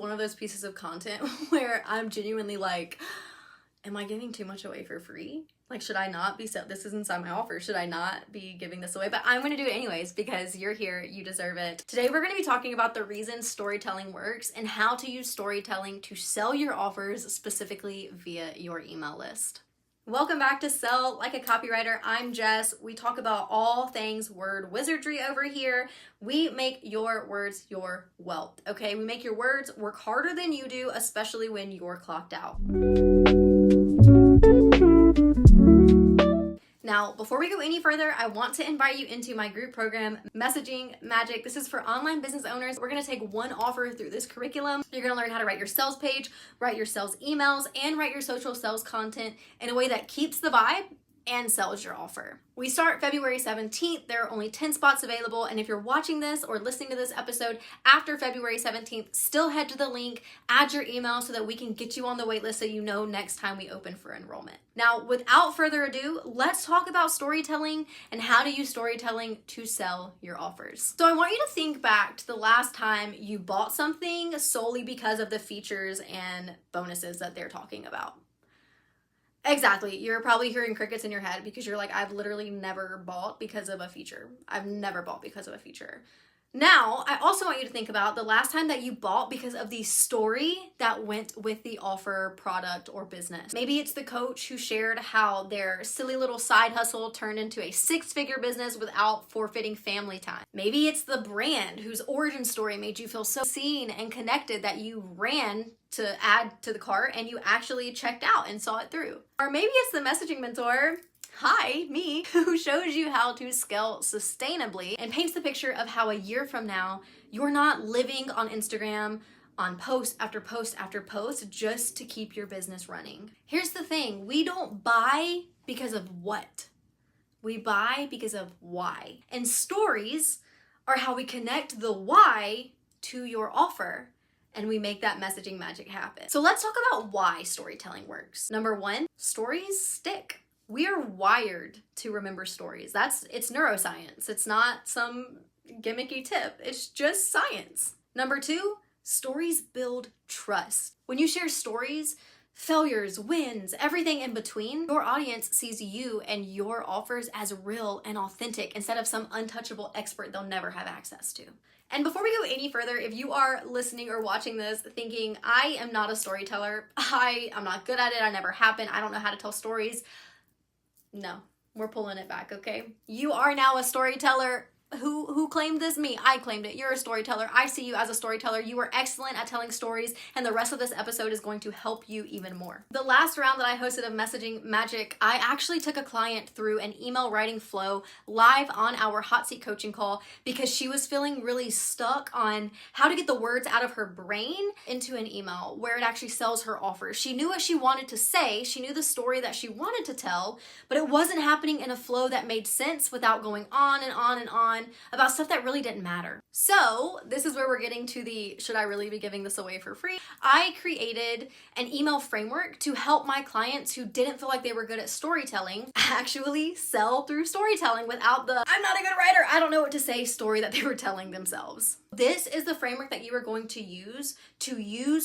one of those pieces of content where I'm genuinely like, am I giving too much away for free? Like, should I not be this is inside my offer. Should I not be giving this away? But I'm going to do it anyways because you're here, you deserve it. Today, we're going to be talking about the reasons storytelling works and how to use storytelling to sell your offers specifically via your email list. Welcome back to Sell Like a Copywriter. I'm Jess. We talk about all things word wizardry over here. We make your words your wealth, okay? We make your words work harder than you do, especially when you're clocked out. Now, before we go any further, I want to invite you into my group program, Messaging Magic. This is for online business owners. We're going to take one offer through this curriculum. You're going to learn how to write your sales page, write your sales emails, and write your social sales content in a way that keeps the vibe and sells your offer. We start February 17th. There are only 10 spots available. And if you're watching this or listening to this episode after February 17th, still head to the link, add your email so that we can get you on the wait list so you know next time we open for enrollment. Now, without further ado, let's talk about storytelling and how to use storytelling to sell your offers. So I want you to think back to the last time you bought something solely because of the features and bonuses that they're talking about. Exactly. You're probably hearing crickets in your head because you're like, I've literally never bought because of a feature. I've never bought because of a feature. Now, I also want you to think about the last time that you bought because of the story that went with the offer, product, or business. Maybe it's the coach who shared how their silly little side hustle turned into a six-figure business without forfeiting family time. Maybe it's the brand whose origin story made you feel so seen and connected that you ran to add to the cart and you actually checked out and saw it through. Or maybe it's the messaging mentor, hi, me, who shows you how to scale sustainably and paints the picture of how a year from now, you're not living on Instagram on post after post after post just to keep your business running. Here's the thing, we don't buy because of what? We buy because of why. And stories are how we connect the why to your offer. And we make that messaging magic happen. So let's talk about why storytelling works. Number one, stories stick. We are wired to remember stories. It's neuroscience. It's not some gimmicky tip. It's just science. Number two, stories build trust. When you share stories, failures, wins, everything in between, your audience sees you and your offers as real and authentic instead of some untouchable expert they'll never have access to. And before we go any further, if you are listening or watching this thinking, I am not a storyteller, I'm not good at it, I never have been, I don't know how to tell stories, no, we're pulling it back, okay? You are now a storyteller. Who claimed this? Me. I claimed it. You're a storyteller. I see you as a storyteller. You are excellent at telling stories, and the rest of this episode is going to help you even more. The last round that I hosted of Messaging Magic, I actually took a client through an email writing flow live on our hot seat coaching call because she was feeling really stuck on how to get the words out of her brain into an email where it actually sells her offer. She knew what she wanted to say. She knew the story that she wanted to tell, but it wasn't happening in a flow that made sense without going on and on and on about stuff that really didn't matter. So this is where we're getting to the, should I really be giving this away for free? I created an email framework to help my clients who didn't feel like they were good at storytelling actually sell through storytelling without the, I'm not a good writer, I don't know what to say story that they were telling themselves. This is the framework that you are going to use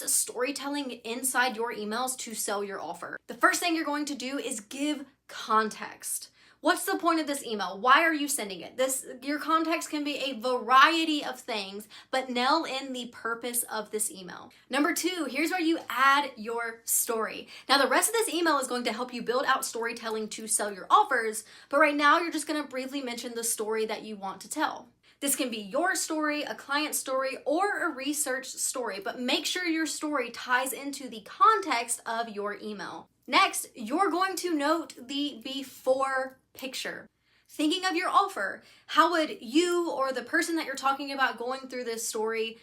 storytelling inside your emails to sell your offer. The first thing you're going to do is give context. What's the point of this email? Why are you sending it? Your context can be a variety of things, but nail in the purpose of this email. Number two, here's where you add your story. Now, the rest of this email is going to help you build out storytelling to sell your offers, but right now you're just going to briefly mention the story that you want to tell. This can be your story, a client story, or a research story, but make sure your story ties into the context of your email. Next, you're going to note the before picture. Thinking of your offer, how would you or the person that you're talking about going through this story,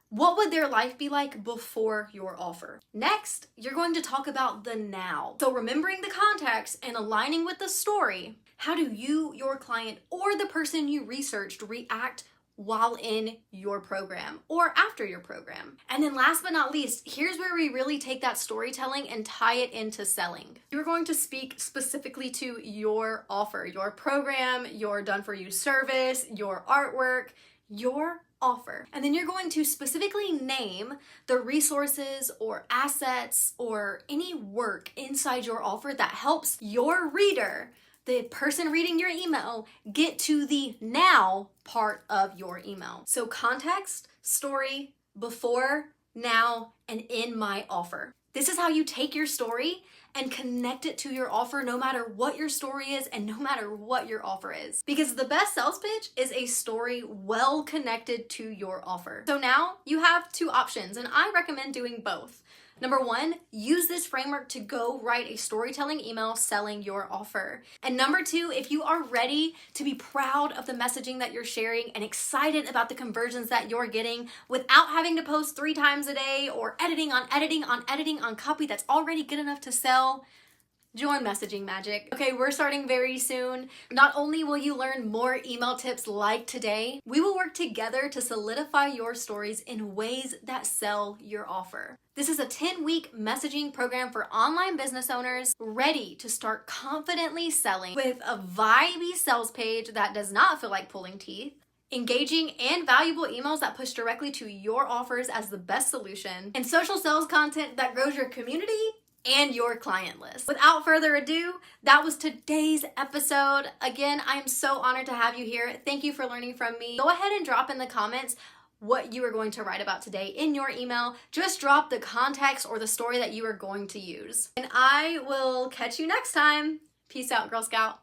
what would their life be like before your offer? Next, you're going to talk about the now. So remembering the context and aligning with the story, how do you, your client, or the person you researched react while in your program or after your program? And then last but not least, here's where we really take that storytelling and tie it into selling. You're going to speak specifically to your offer, your program, your done-for-you service, your artwork, your offer. And then you're going to specifically name the resources or assets or any work inside your offer that helps your reader, the person reading your email, get to the now part of your email. So context, story, before, now, and in my offer. This is how you take your story and connect it to your offer no matter what your story is and no matter what your offer is. Because the best sales pitch is a story well connected to your offer. So now you have two options, and I recommend doing both. Number one, use this framework to go write a storytelling email selling your offer. And number two, if you are ready to be proud of the messaging that you're sharing and excited about the conversions that you're getting without having to post 3 times a day or editing on copy that's already good enough to sell, join Messaging Magic. Okay, we're starting very soon. Not only will you learn more email tips like today, we will work together to solidify your stories in ways that sell your offer. This is a 10-week messaging program for online business owners ready to start confidently selling with a vibey sales page that does not feel like pulling teeth, engaging and valuable emails that push directly to your offers as the best solution, and social sales content that grows your community and your client list. Without further ado, that was today's episode. Again, I'm so honored to have you here. Thank you for learning from me. Go ahead and drop in the comments what you are going to write about today in your email. Just drop the context or the story that you are going to use. And I will catch you next time. Peace out, Girl Scout.